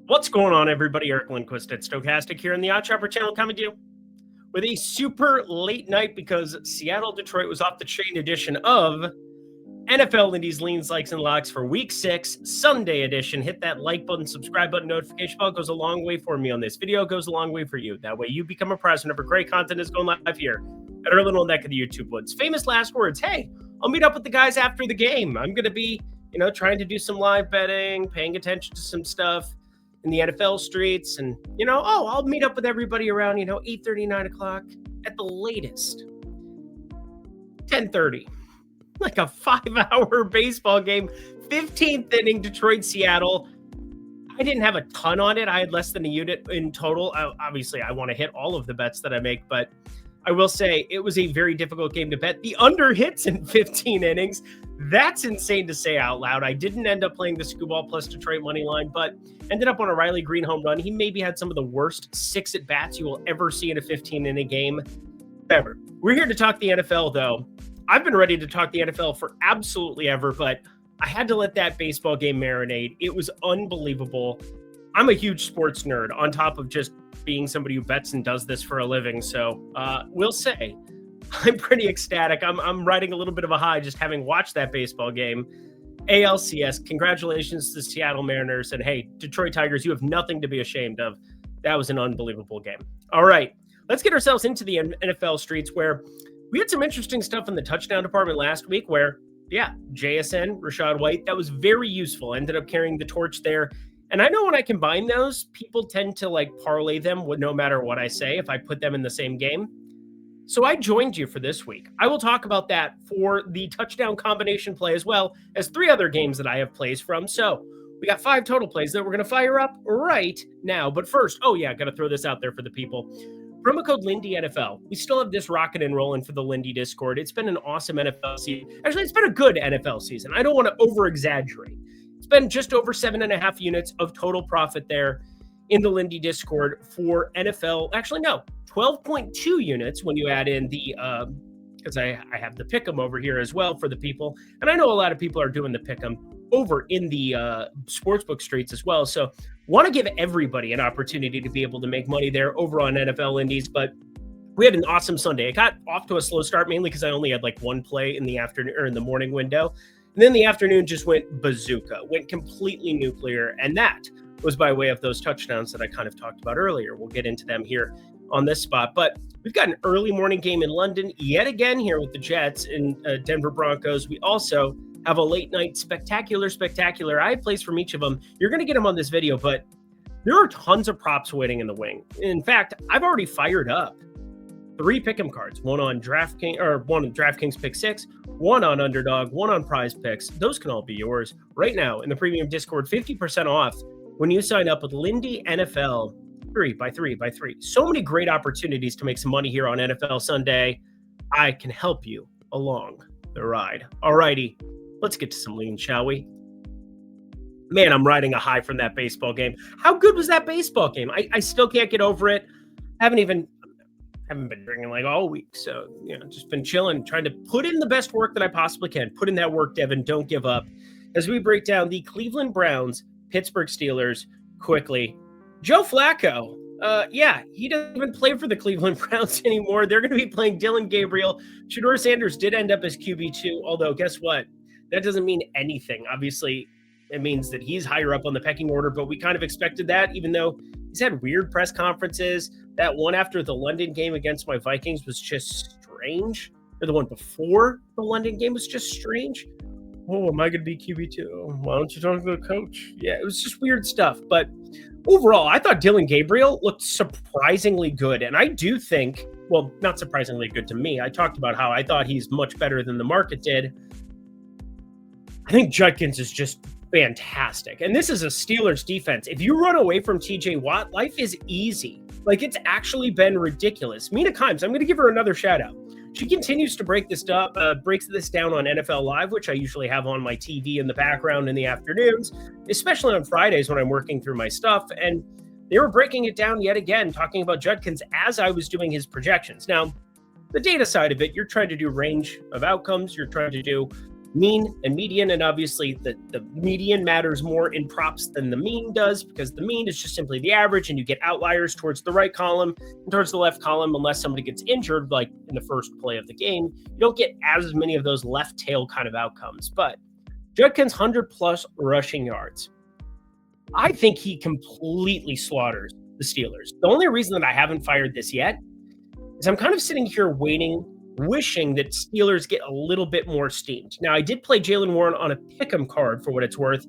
What's going on, everybody? Eric Lindquist at Stochastic here on the OddsShopper channel, coming to you with a super late night because Seattle-Detroit was off the chain edition of NFL Lindy's Leans, Likes, and Locks for Week 6, Sunday edition. Hit that like button, subscribe button, notification bell. Goes a long way for me on this video. Goes a long way for you. That way you become a prize whenever great content is going live here at our little neck of the YouTube woods. Famous last words. Hey, I'll meet up with the guys after the game. I'm going to be, trying to do some live betting, paying attention to some stuff in the NFL streets, and I'll meet up with everybody around 8:30, 9 o'clock at the latest 10:30, like a 5-hour baseball game, 15th inning, Detroit Seattle. I didn't have a ton on it. I had less than a unit in total. Obviously I want to hit all of the bets that I make, but I will say it was a very difficult game to bet. The under hits in 15 innings. That's insane to say out loud. I didn't end up playing the Skubal plus Detroit money line, but ended up on a Riley Green home run. He maybe had some of the worst 6 at-bats you will ever see in a 15-inning game ever. We're here to talk the NFL, though. I've been ready to talk the NFL for absolutely ever, but I had to let that baseball game marinate. It was unbelievable. I'm a huge sports nerd on top of just being somebody who bets and does this for a living. So we'll say I'm pretty ecstatic. I'm riding a little bit of a high just having watched that baseball game. ALCS, congratulations to the Seattle Mariners. And hey, Detroit Tigers, you have nothing to be ashamed of. That was an unbelievable game. All right, let's get ourselves into the NFL streets where we had some interesting stuff in the touchdown department last week where, JSN, Rachaad White, that was very useful. Ended up carrying the torch there. And I know when I combine those, people tend to parlay them no matter what I say if I put them in the same game. So I joined you for this week. I will talk about that for the touchdown combination play as well as 3 other games that I have plays from. So we got 5 total plays that we're going to fire up right now. But first, got to throw this out there for the people. Promo code Lindy NFL. We still have this rocking and rolling for the Lindy Discord. It's been an awesome NFL season. Actually, it's been a good NFL season. I don't want to over-exaggerate. It's been just over 7.5 units of total profit there in the Lindy Discord for NFL. Actually, no, 12.2 units when you add in the, because I have the pick'em over here as well for the people. And I know a lot of people are doing the pick'em over in the sportsbook streets as well. So want to give everybody an opportunity to be able to make money there over on NFL Indies. But we had an awesome Sunday. It got off to a slow start, mainly because I only had one play in the afternoon or in the morning window. And then the afternoon just went bazooka, went completely nuclear. And that was by way of those touchdowns that I kind of talked about earlier. We'll get into them here on this spot. But we've got an early morning game in London yet again here with the Jets and Denver Broncos. We also have a late night spectacular. I have plays from each of them. You're going to get them on this video, but there are tons of props waiting in the wing. In fact, I've already fired up 3 pick'em cards, one on DraftKings Pick 6, one on Underdog, one on Prize Picks. Those can all be yours right now in the premium Discord, 50% off when you sign up with Lindy NFL 3x3x3. So many great opportunities to make some money here on NFL Sunday. I can help you along the ride. All righty, let's get to some lean, shall we? Man, I'm riding a high from that baseball game. How good was that baseball game? I still can't get over it. Haven't been drinking all week. So, just been chilling, trying to put in the best work that I possibly can. Put in that work, Devin. Don't give up. As we break down the Cleveland Browns, Pittsburgh Steelers quickly. Joe Flacco. He doesn't even play for the Cleveland Browns anymore. They're going to be playing Dylan Gabriel. Shedeur Sanders did end up as QB2, although guess what? That doesn't mean anything. Obviously, it means that he's higher up on the pecking order, but we kind of expected that, even though he's had weird press conferences. That one after the London game against my Vikings was just strange. Or the one before the London game was just strange. Oh, am I going to be QB2? Why don't you talk to the coach? Yeah, it was just weird stuff. But overall, I thought Dylan Gabriel looked surprisingly good. And I do think, well, not surprisingly good to me. I talked about how I thought he's much better than the market did. I think Judkins is just fantastic. And this is a Steelers defense. If you run away from TJ Watt, life is easy. It's actually been ridiculous. Mina Kimes, I'm going to give her another shout out. She continues to breaks this down on NFL Live, which I usually have on my TV in the background in the afternoons, especially on Fridays when I'm working through my stuff. And they were breaking it down yet again, talking about Judkins as I was doing his projections. Now, the data side of it, you're trying to do range of outcomes. You're trying to do mean and median, and obviously the median matters more in props than the mean does, because the mean is just simply the average, and you get outliers towards the right column and towards the left column. Unless somebody gets injured, like in the first play of the game, you don't get as many of those left tail kind of outcomes. But Judkins 100+ rushing yards. I think he completely slaughters the Steelers. The only reason that I haven't fired this yet is I'm kind of sitting here wishing that Steelers get a little bit more steamed. Now, I did play Jaylen Warren on a pick'em card for what it's worth.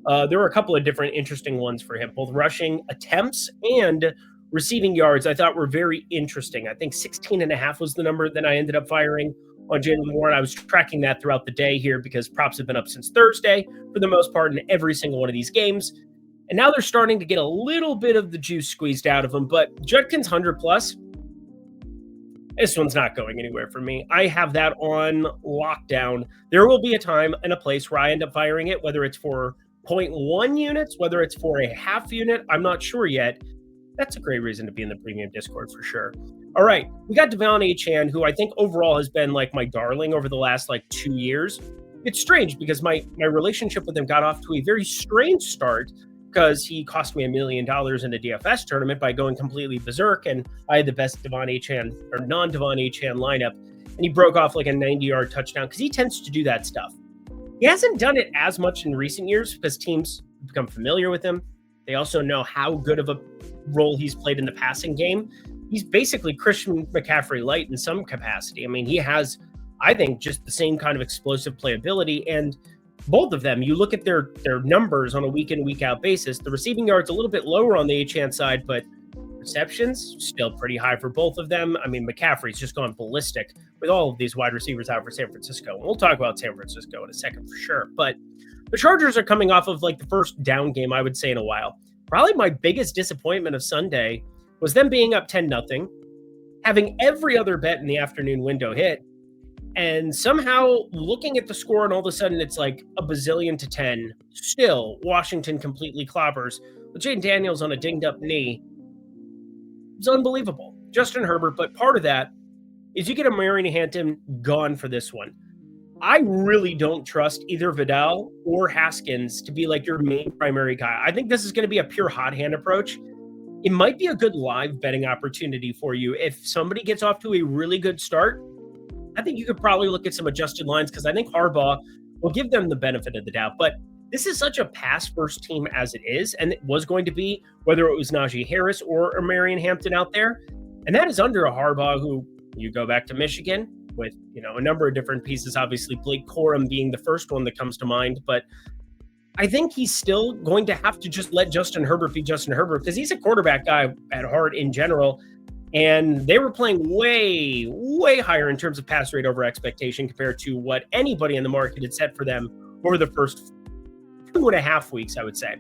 There were a couple of different interesting ones for him. Both rushing attempts and receiving yards I thought were very interesting. I think 16.5 was the number that I ended up firing on Jaylen Warren. I was tracking that throughout the day here because props have been up since Thursday for the most part in every single one of these games. And now they're starting to get a little bit of the juice squeezed out of them. But Judkins 100+, this one's not going anywhere for me. I have that on lockdown. There will be a time and a place where I end up firing it, whether it's for 0.1 units, whether it's for a half unit. I'm not sure yet. That's a great reason to be in the premium Discord for sure. All right, we got Devon Achane, who I think overall has been like my darling over the last 2 years. It's strange because my relationship with him got off to a very strange start, because he cost me $1 million in the DFS tournament by going completely berserk, and I had the best Devon Achane or non-Devon Achane lineup, and he broke off like a 90-yard touchdown because he tends to do that stuff. He hasn't done it as much in recent years because teams become familiar with him. They also know how good of a role he's played in the passing game. He's basically Christian McCaffrey light in some capacity. I mean, he has, I think, just the same kind of explosive playability, and both of them, you look at their numbers on a week in, week out basis. The receiving yards a little bit lower on the Achane side, but receptions still pretty high for both of them. I mean, McCaffrey's just gone ballistic with all of these wide receivers out for San Francisco. And we'll talk about San Francisco in a second for sure. But the Chargers are coming off of the first down game, I would say, in a while. Probably my biggest disappointment of Sunday was them being up 10-0, having every other bet in the afternoon window hit, and somehow looking at the score, and all of a sudden it's like a bazillion to 10. Still, Washington completely clobbers with Jaden Daniels on a dinged up knee. It's unbelievable. Justin Herbert, but part of that is you get a Marion Hampton gone for this one. I really don't trust either Vidal or Haskins to be your main primary guy. I think this is going to be a pure hot hand approach. It might be a good live betting opportunity for you. If somebody gets off to a really good start, I think you could probably look at some adjusted lines, because I think Harbaugh will give them the benefit of the doubt. But this is such a pass-first team as it is, and it was going to be, whether it was Najee Harris or Marion Hampton out there. And that is under a Harbaugh who, you go back to Michigan with a number of different pieces, obviously Blake Corum being the first one that comes to mind. But I think he's still going to have to just let Justin Herbert be Justin Herbert, because he's a quarterback guy at heart in general. And they were playing way, way higher in terms of pass rate over expectation compared to what anybody in the market had set for them over the first 2.5 weeks, I would say.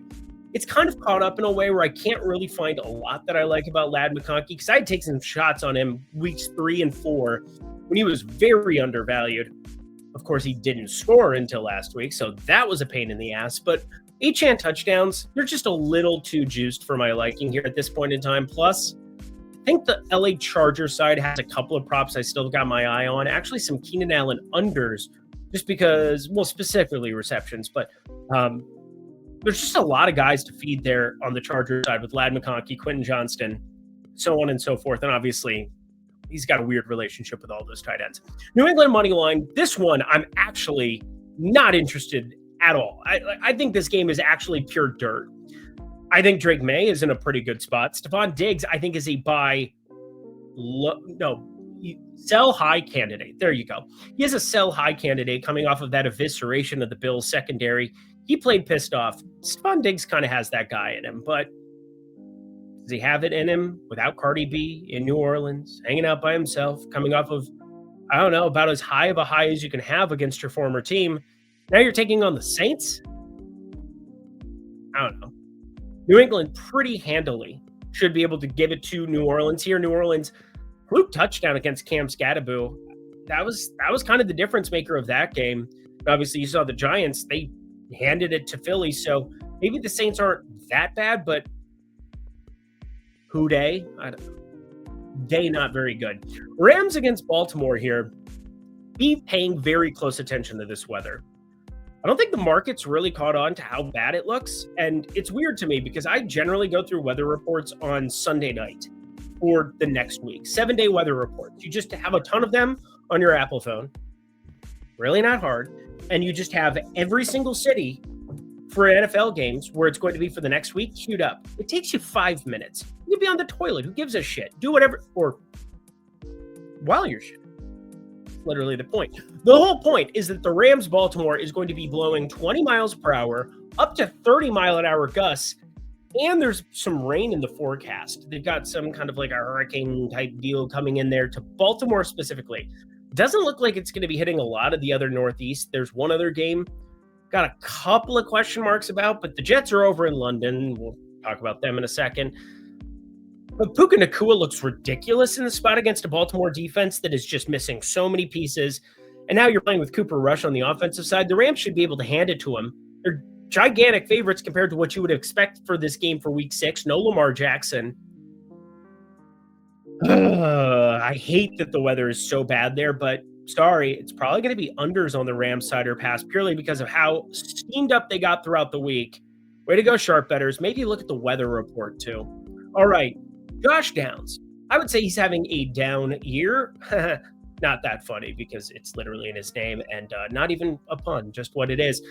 It's kind of caught up in a way where I can't really find a lot that I like about Ladd McConkey, because I had taken some shots on him weeks 3 and 4 when he was very undervalued. Of course, he didn't score until last week, so that was a pain in the ass. But Achane touchdowns, they're just a little too juiced for my liking here at this point in time. Plus, I think the LA Chargers side has a couple of props I still got my eye on. Actually, some Keenan Allen unders, just because, well, specifically receptions. But there's just a lot of guys to feed there on the Chargers side with Ladd McConkey, Quentin Johnston, so on and so forth. And obviously, he's got a weird relationship with all those tight ends. New England money line, this one I'm actually not interested at all. I think this game is actually pure dirt. I think Drake May is in a pretty good spot. Stephon Diggs, I think, is a sell high candidate. There you go. He is a sell high candidate coming off of that evisceration of the Bills secondary. He played pissed off. Stephon Diggs kind of has that guy in him, but does he have it in him without Cardi B in New Orleans, hanging out by himself, coming off of, I don't know, about as high of a high as you can have against your former team? Now you're taking on the Saints? I don't know. New England pretty handily should be able to give it to New Orleans here. New Orleans, fluke touchdown against Cam Scadaboo. That was kind of the difference maker of that game. Obviously, you saw the Giants, they handed it to Philly, so maybe the Saints aren't that bad, but who day? I don't know. Day not very good. Rams against Baltimore here. Be paying very close attention to this weather. I don't think the market's really caught on to how bad it looks. And it's weird to me because I generally go through weather reports on Sunday night for the next week, 7-day weather reports. You just have a ton of them on your Apple phone, really not hard. And you just have every single city for NFL games where it's going to be for the next week queued up. It takes you 5 minutes. You'll be on the toilet. Who gives a shit? Do whatever, or while you're shit. Literally the point. The whole point is that the Rams Baltimore is going to be blowing 20 miles per hour, up to 30-mile-an-hour gusts, and there's some rain in the forecast. They've got some kind of like a hurricane type deal coming in there to Baltimore specifically. Doesn't look like it's going to be hitting a lot of the other Northeast. There's one other game got a couple of question marks about, but the Jets are over in London. We'll talk about them in a second. But Puka Nacua looks ridiculous in the spot against a Baltimore defense that is just missing so many pieces. And now you're playing with Cooper Rush on the offensive side. The Rams should be able to hand it to him. They're gigantic favorites compared to what you would expect for this game for week 6. No Lamar Jackson. I hate that the weather is so bad there, but sorry, it's probably going to be unders on the Rams side or pass purely because of how steamed up they got throughout the week. Way to go, sharp bettors. Maybe look at the weather report too. All right, Josh Downs. I would say he's having a down year. Not that funny because it's literally in his name and not even a pun, just what it is.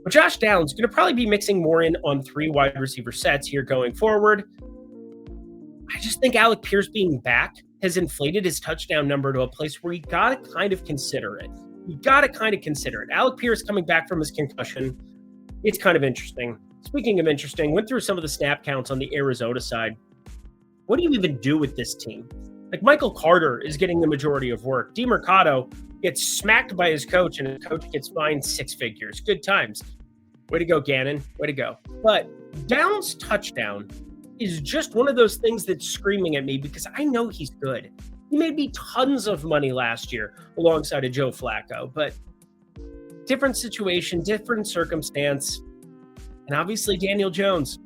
But Josh Downs is going to probably be mixing more in on 3 wide receiver sets here going forward. I just think Alec Pierce being back has inflated his touchdown number to a place where you got to kind of consider it. Alec Pierce coming back from his concussion. It's kind of interesting. Speaking of interesting, went through some of the snap counts on the Arizona side. What do you even do with this team? Like Michael Carter is getting the majority of work. DeMercado gets smacked by his coach and his coach gets fined 6 figures. Good times. Way to go, Gannon. Way to go. But Downs' touchdown is just one of those things that's screaming at me because I know he's good. He made me tons of money last year alongside of Joe Flacco, but different situation, different circumstance. And obviously Daniel Jones,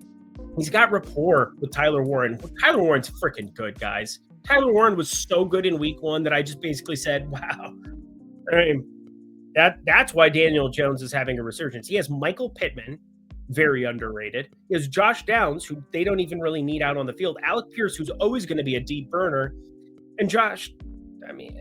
he's got rapport with Tyler Warren. Tyler Warren's freaking good, guys. Tyler Warren was so good in week 1 that I just basically said, wow. I mean, that's why Daniel Jones is having a resurgence. He has Michael Pittman, very underrated. He has Josh Downs, who they don't even really need out on the field. Alec Pierce, who's always going to be a deep burner. And Josh, I mean,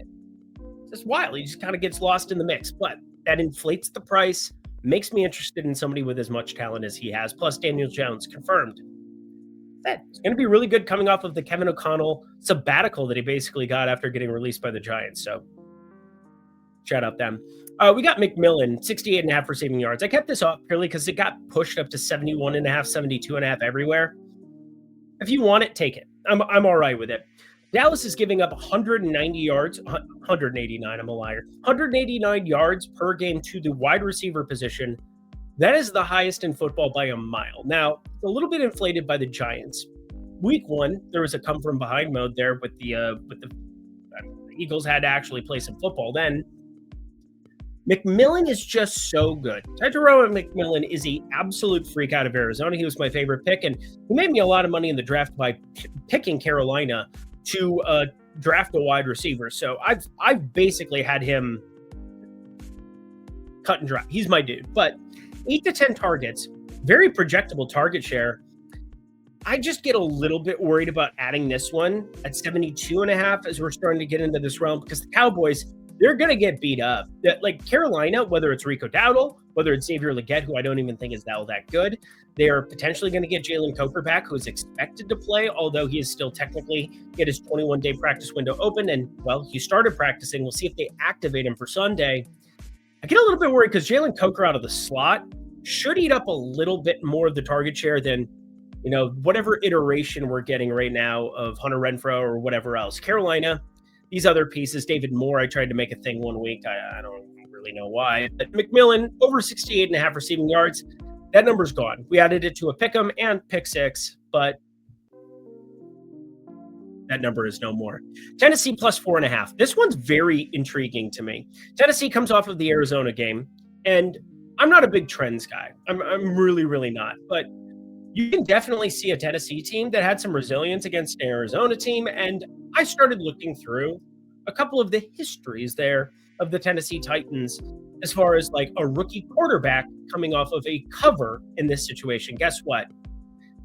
it's just wild. He just kind of gets lost in the mix. But that inflates the price, makes me interested in somebody with as much talent as he has. Plus, Daniel Jones, confirmed. It's going to be really good coming off of the Kevin O'Connell sabbatical that he basically got after getting released by the Giants. So, shout out them. We got McMillan, 68.5 receiving yards. I kept this off purely because it got pushed up to 71.5, 72.5 everywhere. If you want it, take it. I'm all right with it. Dallas is giving up 190 yards, 189, I'm a liar, 189 yards per game to the wide receiver position. That is the highest in football by a mile. Now, it's a little bit inflated by the Giants. Week 1, there was a come from behind mode there with the Eagles had to actually play some football then. McMillan is just so good. Tyrone McMillan is an absolute freak out of Arizona. He was my favorite pick, and he made me a lot of money in the draft by picking Carolina to draft a wide receiver. So I've basically had him cut and dry. He's my dude. But 8 to 10 targets, very projectable target share. I just get a little bit worried about adding this one at 72.5 as we're starting to get into this realm because the Cowboys, they're going to get beat up. Like Carolina, whether it's Rico Dowdle, whether it's Xavier Legette, who I don't even think is that good, they are potentially going to get Jalen Coker back, who is expected to play, although he is still technically get his 21-day practice window open. And, well, he started practicing. We'll see if they activate him for Sunday. I get a little bit worried because Jalen Coker out of the slot should eat up a little bit more of the target share than, whatever iteration we're getting right now of Hunter Renfrow or whatever else. Carolina, these other pieces, David Moore, I tried to make a thing one week. I don't really know why. But McMillan, over 68.5 receiving yards. That number's gone. We added it to a pick 'em and pick 6, but that number is no more. Tennessee plus 4.5. This one's very intriguing to me. Tennessee comes off of the Arizona game, and I'm not a big trends guy. I'm really, really not. But you can definitely see a Tennessee team that had some resilience against an Arizona team, and I started looking through a couple of the histories there. of the Tennessee Titans as far as like a rookie quarterback coming off of a cover in this situation. Guess what?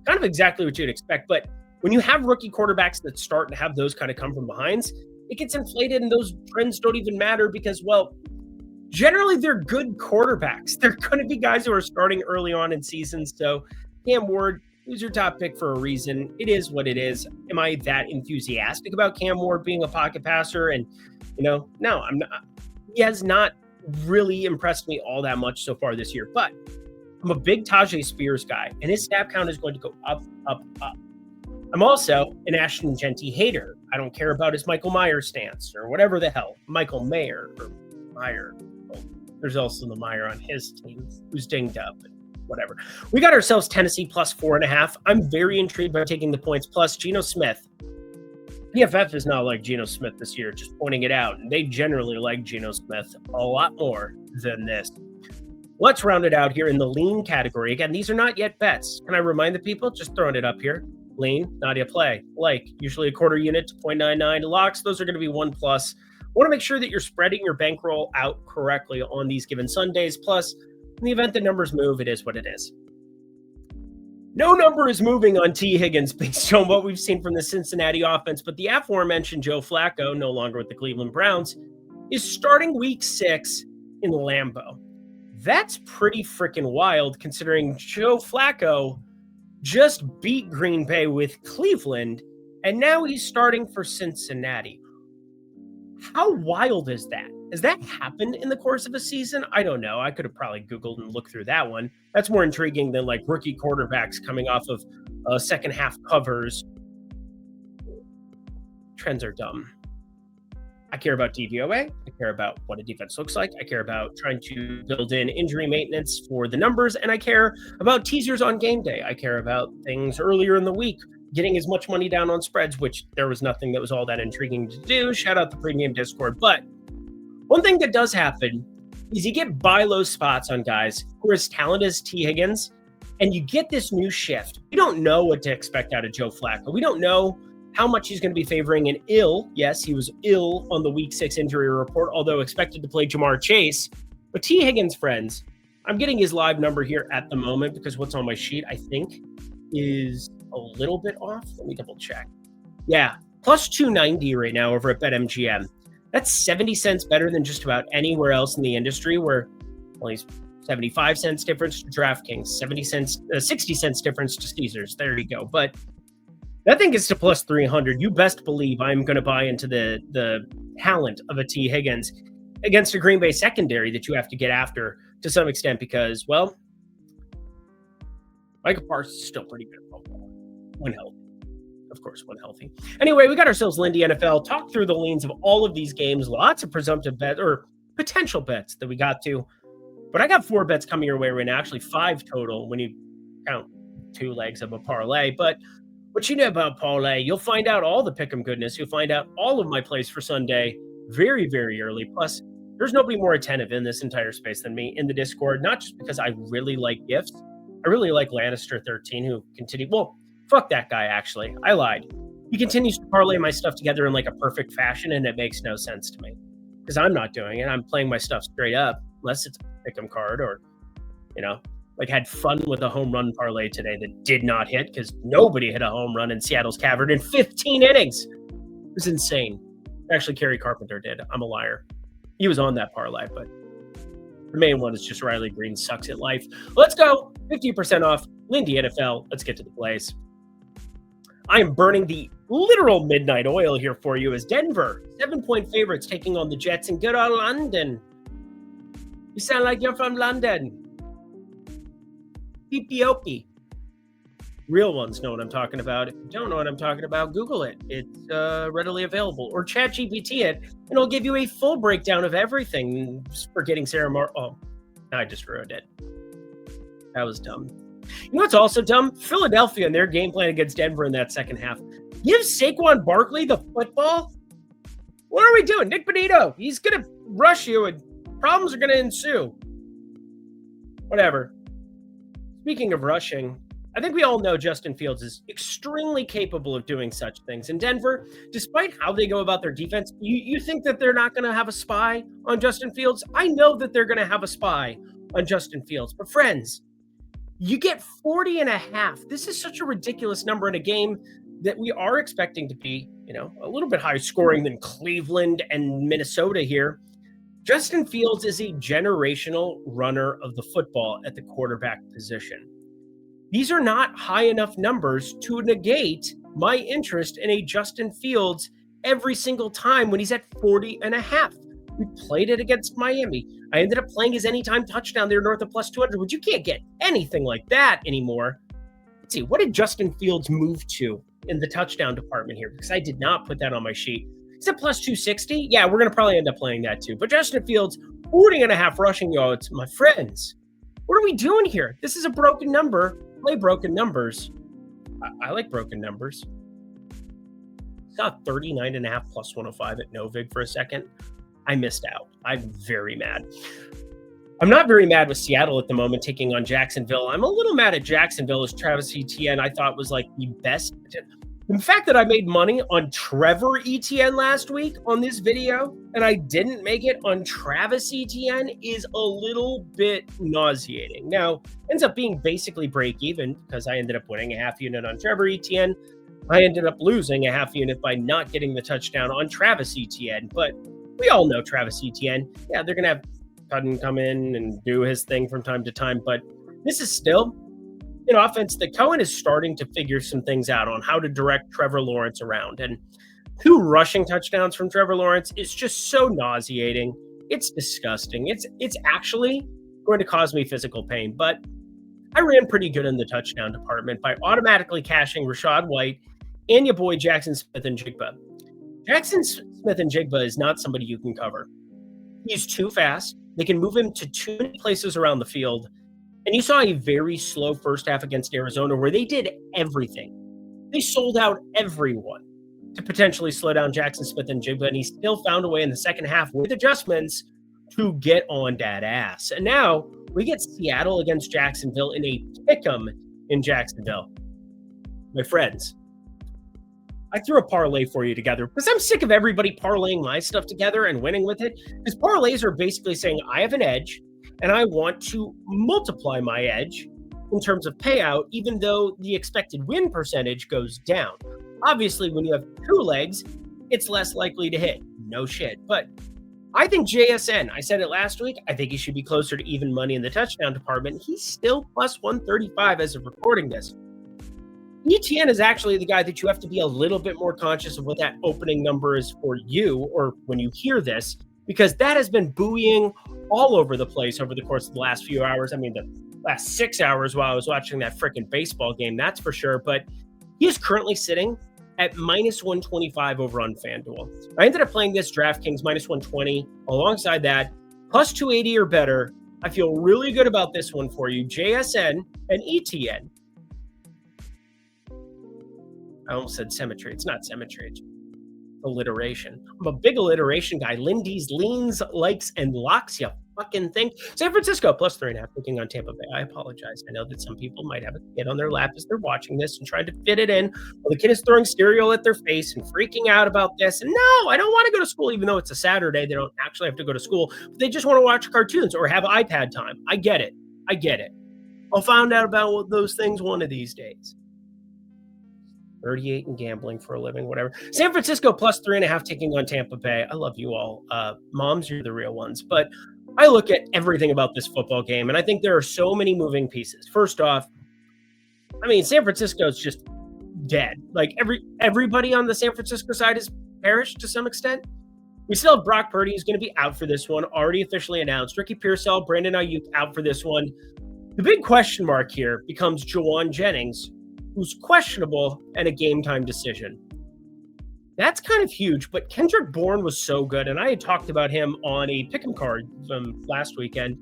Kind of exactly what you'd expect. But when you have rookie quarterbacks that start and have those kind of come from behinds, it gets inflated and those trends don't even matter because, well, generally they're good quarterbacks. They're going to be guys who are starting early on in seasons. So Cam Ward, who's your top pick for a reason. It is what it is. Am I that enthusiastic about Cam Ward being a pocket passer? And, no, I'm not. He has not really impressed me all that much so far this year. But I'm a big Tajay Spears guy, and his snap count is going to go up, up, up. I'm also an Ashton Genty hater. I don't care about his Michael Mayer stance or whatever the hell. Michael Mayer or Meyer. Well, there's also the Meyer on his team who's dinged up. Whatever. We got ourselves Tennessee plus 4.5. I'm very intrigued by taking the points. Plus, Geno Smith. PFF is not like Geno Smith this year, just pointing it out. And they generally like Geno Smith a lot more than this. Let's round it out here in the lean category. Again, these are not yet bets. Can I remind the people? Just throwing it up here. Lean, not yet play. Like, usually a quarter unit to 0.99 locks. Those are going to be 1+. Want to make sure that you're spreading your bankroll out correctly on these given Sundays. Plus, in the event the numbers move, it is what it is. No number is moving on T. Higgins based on what we've seen from the Cincinnati offense, but the aforementioned Joe Flacco, no longer with the Cleveland Browns, is starting week 6 in Lambeau. That's pretty freaking wild considering Joe Flacco just beat Green Bay with Cleveland, and now he's starting for Cincinnati. How wild is that? Has that happened in the course of a season? I don't know. I could have probably Googled and looked through that one. That's more intriguing than like rookie quarterbacks coming off of second half covers. Trends are dumb. I care about DVOA. I care about what a defense looks like. I care about trying to build in injury maintenance for the numbers. And I care about teasers on game day. I care about things earlier in the week, getting as much money down on spreads, which there was nothing that was all that intriguing to do. Shout out the pregame Discord. But one thing that does happen is you get buy low spots on guys who are as talented as T. Higgins, and you get this new shift. We don't know what to expect out of Joe Flacco. We don't know how much he's going to be favoring an ill. Yes, he was ill on the week 6 injury report, although expected to play Jamar Chase. But T. Higgins, friends, I'm getting his live number here at the moment because what's on my sheet, I think, is a little bit off. Let me double check. Yeah, plus 290 right now over at BetMGM. That's 70 cents better than just about anywhere else in the industry where, well, he's 75 cents difference to DraftKings, 60 cents difference to Caesars. There you go. But that thing gets to plus 300. You best believe I'm going to buy into the talent of a T. Higgins against a Green Bay secondary that you have to get after to some extent because, well, Micah Parsons is still pretty good at football when healthy. Of course, when healthy. Anyway, we got ourselves Lindy NFL. Talk through the leans of all of these games. Lots of presumptive bets or potential bets that we got to. But I got 4 bets coming your way right now. Actually, 5 total when you count 2 legs of a parlay. But what you know about parlay, you'll find out all the pick'em goodness. You'll find out all of my plays for Sunday very, very early. Plus, there's nobody more attentive in this entire space than me in the Discord. Not just because I really like gifts. I really like Lannister13, who continued. Well, fuck that guy, actually. I lied. He continues to parlay my stuff together in like a perfect fashion, and it makes no sense to me. Because I'm not doing it. I'm playing my stuff straight up, unless it's a pick'em card or, like had fun with a home run parlay today that did not hit because nobody hit a home run in Seattle's Cavern in 15 innings. It was insane. Actually, Kerry Carpenter did. I'm a liar. He was on that parlay, but the main one is just Riley Green sucks at life. Let's go. 50% off Lindy NFL. Let's get to the plays. I am burning the literal midnight oil here for you as Denver, 7-point favorites taking on the Jets in good old London. You sound like you're from London. Peepiopi. Real ones know what I'm talking about. If you don't know what I'm talking about, Google it. It's readily available. Or ChatGPT it, and it'll give you a full breakdown of everything. Forgetting Sarah Oh, I just ruined it. That was dumb. You know what's also dumb? Philadelphia and their game plan against Denver in that second half. Give Saquon Barkley the football? What are we doing? Nick Bonito, he's going to rush you and problems are going to ensue. Whatever. Speaking of rushing, I think we all know Justin Fields is extremely capable of doing such things. In Denver, despite how they go about their defense, you think that they're not going to have a spy on Justin Fields? I know that they're going to have a spy on Justin Fields. But friends, you get 40 and a half. This is such a ridiculous number in a game that we are expecting to be, a little bit higher scoring than Cleveland and Minnesota here. Justin Fields is a generational runner of the football at the quarterback position. These are not high enough numbers to negate my interest in a Justin Fields every single time when he's at 40 and a half. We played it against Miami. I ended up playing his anytime touchdown there north of plus 200, but you can't get anything like that anymore. Let's see, what did Justin Fields move to in the touchdown department here? Because I did not put that on my sheet. Is it plus 260? Yeah, we're going to probably end up playing that too. But Justin Fields, 40 and a half rushing yards, my friends. What are we doing here? This is a broken number. Play broken numbers. I like broken numbers. Saw 39 and a half plus 105 at Novig for a second. I missed out. I'm very mad. I'm not very mad with Seattle at the moment taking on Jacksonville. I'm a little mad at Jacksonville as Travis Etienne I thought was like the best. The fact that I made money on Trevor Etienne last week on this video and I didn't make it on Travis Etienne is a little bit nauseating. Now, ends up being basically break even because I ended up winning a half unit on Trevor Etienne. I ended up losing a half unit by not getting the touchdown on Travis Etienne. But we all know Travis Etienne. Yeah, they're going to have Cudden come in and do his thing from time to time. But this is still an offense that Cohen is starting to figure some things out on how to direct Trevor Lawrence around. And 2 rushing touchdowns from Trevor Lawrence is just so nauseating. It's disgusting. It's actually going to cause me physical pain. But I ran pretty good in the touchdown department by automatically cashing Rachaad White and your boy Jackson Smith-Njigba. Jackson Smith-Njigba is not somebody you can cover. He's too fast. They can move him to 2 places around the field. And you saw a very slow first half against Arizona where they did everything. They sold out everyone to potentially slow down Jackson Smith-Njigba, and he still found a way in the second half with adjustments to get on that ass. And now we get Seattle against Jacksonville in a pick'em in Jacksonville. My friends, I threw a parlay for you together because I'm sick of everybody parlaying my stuff together and winning with it. Because parlays are basically saying I have an edge and I want to multiply my edge in terms of payout, even though the expected win percentage goes down. Obviously, when you have 2 legs, it's less likely to hit. No shit. But I think JSN, I said it last week, I think he should be closer to even money in the touchdown department. He's still plus 135 as of recording this. Etienne is actually the guy that you have to be a little bit more conscious of what that opening number is for you or when you hear this, because that has been buoying all over the place over the course of the last few hours. I mean, the last 6 hours while I was watching that freaking baseball game, that's for sure. But he is currently sitting at minus 125 over on FanDuel. I ended up playing this DraftKings minus 120 alongside that, plus 280 or better. I feel really good about this one for you. JSN and Etienne. I almost said symmetry. It's not symmetry. It's alliteration. I'm a big alliteration guy. Lindy's leans, likes, and locks, you fucking think. San Francisco plus 3.5 picking on Tampa Bay. I apologize. I know that some people might have a kid on their lap as they're watching this and trying to fit it in. Well, the kid is throwing cereal at their face and freaking out about this. And no, I don't want to go to school, even though it's a Saturday. They don't actually have to go to school. But they just want to watch cartoons or have iPad time. I get it. I get it. I'll find out about those things one of these days. 38 and gambling for a living, whatever. San Francisco plus 3.5 taking on Tampa Bay. I love you all. Moms, you're the real ones. But I look at everything about this football game, and I think there are so many moving pieces. First off, I mean, San Francisco's just dead. Like everybody on the San Francisco side is perished to some extent. We still have Brock Purdy, who's going to be out for this one, already officially announced. Ricky Pearsall, Brandon Ayuk out for this one. The big question mark here becomes Juwan Jennings, who's questionable and a game time decision. That's kind of huge, but Kendrick Bourne was so good, and I had talked about him on a pick'em card from last weekend,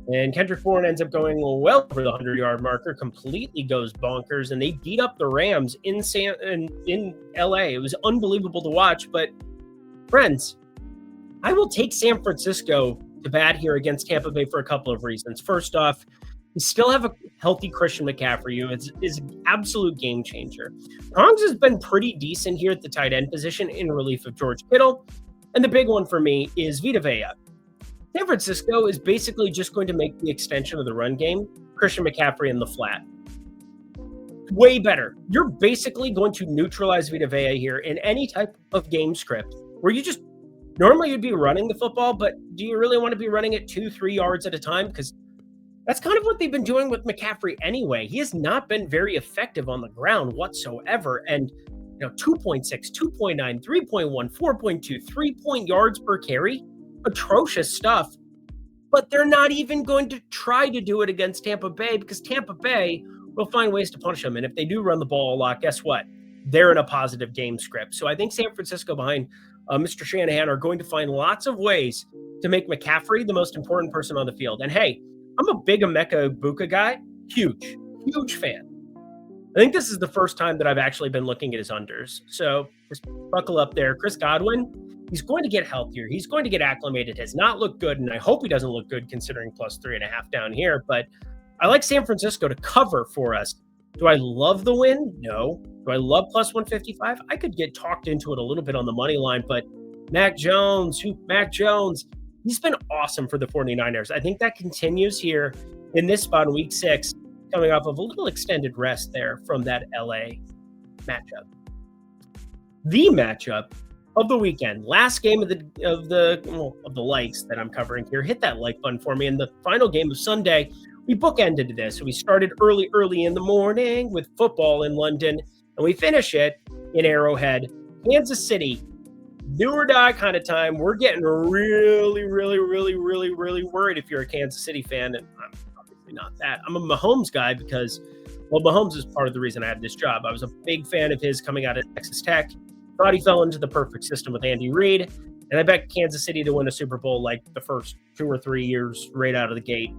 and Kendrick Bourne ends up going well over the 100-yard marker, completely goes bonkers, and they beat up the Rams in LA. It was unbelievable to watch, but friends, I will take San Francisco to bat here against Tampa Bay for a couple of reasons. First off, You still have a healthy Christian McCaffrey, who is an absolute game changer. Prongs has been pretty decent here at the tight end position in relief of George Kittle. And the big one for me is Vita Vea. San Francisco is basically just going to make the extension of the run game Christian McCaffrey in the flat. Way better. You're basically going to neutralize Vita Vea here in any type of game script where you just normally you'd be running the football, but do you really want to be running it 2-3 yards at a time? Because that's kind of what they've been doing with McCaffrey anyway. He has not been very effective on the ground whatsoever. And 2.6, 2.9, 3.1, 4.2, 3 yards per carry. Atrocious stuff. But they're not even going to try to do it against Tampa Bay because Tampa Bay will find ways to punish them. And if they do run the ball a lot, guess what? They're in a positive game script. So I think San Francisco behind Mr. Shanahan are going to find lots of ways to make McCaffrey the most important person on the field. And hey, I'm a big Emeka Egbuka guy. Huge fan. I think this is the first time that I've actually been looking at his unders. So just buckle up there. Chris Godwin, he's going to get healthier. He's going to get acclimated. Has not looked good, and I hope he doesn't look good considering +3.5 down here. But I like San Francisco to cover for us. Do I love the win? No. Do I love +155? I could get talked into it a little bit on the money line, but Mac Jones, he's been awesome for the 49ers. I think that continues here in this spot in week 6, coming off of a little extended rest there from that LA matchup. The matchup of the weekend, last game of the likes that I'm covering here. Hit that like button for me. And the final game of Sunday, we bookended this. So we started early in the morning with football in London, and we finish it in Arrowhead, Kansas City. Do or die kind of time. We're getting really worried if you're a Kansas City fan, and I'm obviously not that. I'm a Mahomes guy because, Mahomes is part of the reason I had this job. I was a big fan of his coming out of Texas Tech. Thought he fell into the perfect system with Andy Reid, and I bet Kansas City to win a Super Bowl like the first 2 or 3 years right out of the gate.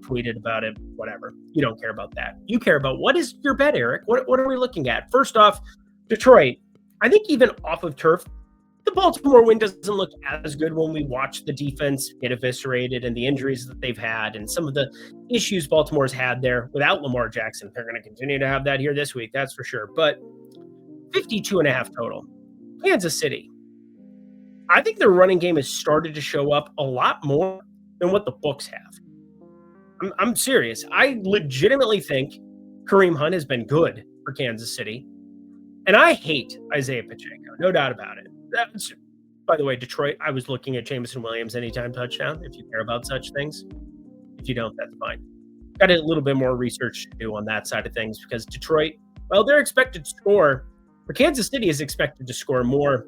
Tweeted about it, whatever. You don't care about that. You care about what is your bet, Eric? What are we looking at? First off, Detroit. I think even off of turf, the Baltimore win doesn't look as good when we watch the defense get eviscerated and the injuries that they've had and some of the issues Baltimore's had there without Lamar Jackson. They're going to continue to have that here this week, that's for sure. But 52.5 total. Kansas City. I think their running game has started to show up a lot more than what the books have. I'm serious. I legitimately think Kareem Hunt has been good for Kansas City. And I hate Isaiah Pacheco, no doubt about it. That's, by the way, Detroit, I was looking at Jameson Williams anytime touchdown, if you care about such things. If you don't, that's fine. Got a little bit more research to do on that side of things because Detroit, they're expected to score, but Kansas City is expected to score more.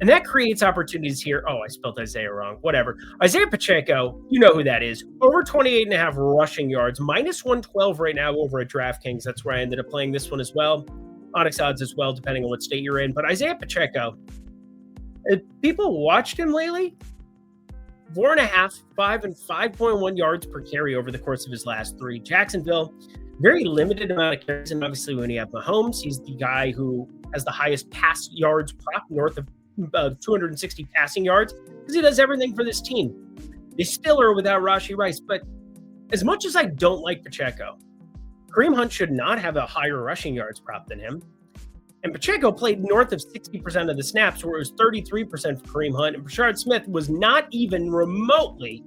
And that creates opportunities here. Oh, I spelled Isaiah wrong. Whatever. Isaiah Pacheco, you know who that is. Over 28.5 rushing yards, -112 right now over at DraftKings. That's where I ended up playing this one as well. Onyx odds as well, depending on what state you're in. But Isaiah Pacheco, people watched him lately. 4.5, 5, and 5.1 yards per carry over the course of his last 3. Jacksonville, very limited amount of carries. And obviously when you have Mahomes, he's the guy who has the highest pass yards prop north of 260 passing yards because he does everything for this team. They still are without Rashee Rice, but as much as I don't like Pacheco, Kareem Hunt should not have a higher rushing yards prop than him. And Pacheco played north of 60% of the snaps, where it was 33% for Kareem Hunt, and Brashard Smith was not even remotely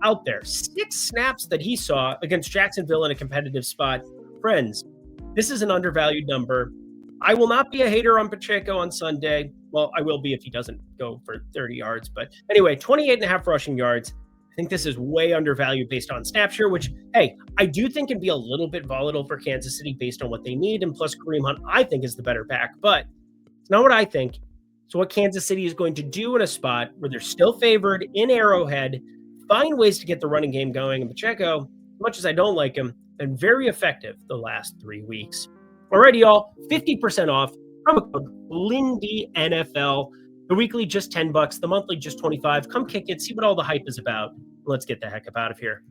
out there. 6 snaps that he saw against Jacksonville in a competitive spot. Friends, this is an undervalued number. I will not be a hater on Pacheco on Sunday. Well, I will be if he doesn't go for 30 yards. But anyway, 28.5 rushing yards. I think this is way undervalued based on snap share, which, hey, I do think can be a little bit volatile for Kansas City based on what they need. And plus Kareem Hunt, I think, is the better back. But it's not what I think. It's what Kansas City is going to do in a spot where they're still favored in Arrowhead, find ways to get the running game going. And Pacheco, as much as I don't like him, been very effective the last 3 weeks. Alrighty, y'all, 50% off. Promo code Lindy NFL. The weekly just $10, the monthly just $25. Come kick it, see what all the hype is about. Let's get the heck up out of here.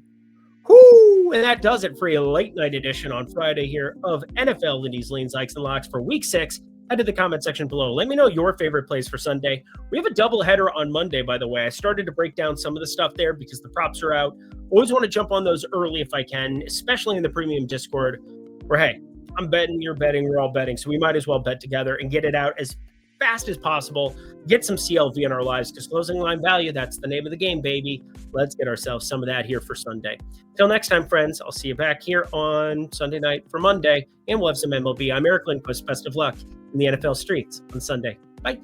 Whoo! And that does it for a late night edition on Friday here of NFL Lindy's Leans, Likes, and Locks for Week 6. Head to the comment section below. Let me know your favorite plays for Sunday. We have a doubleheader on Monday, by the way. I started to break down some of the stuff there because the props are out. Always want to jump on those early if I can, especially in the premium Discord where, hey, I'm betting, you're betting, we're all betting. So we might as well bet together and get it out as fast as possible. Get some CLV in our lives because closing line value, that's the name of the game, baby. Let's get ourselves some of that here for Sunday. Till next time, friends, I'll see you back here on Sunday night for Monday, and we'll have some MLB. I'm Eric Lindquist. Best of luck in the NFL streets on Sunday. Bye.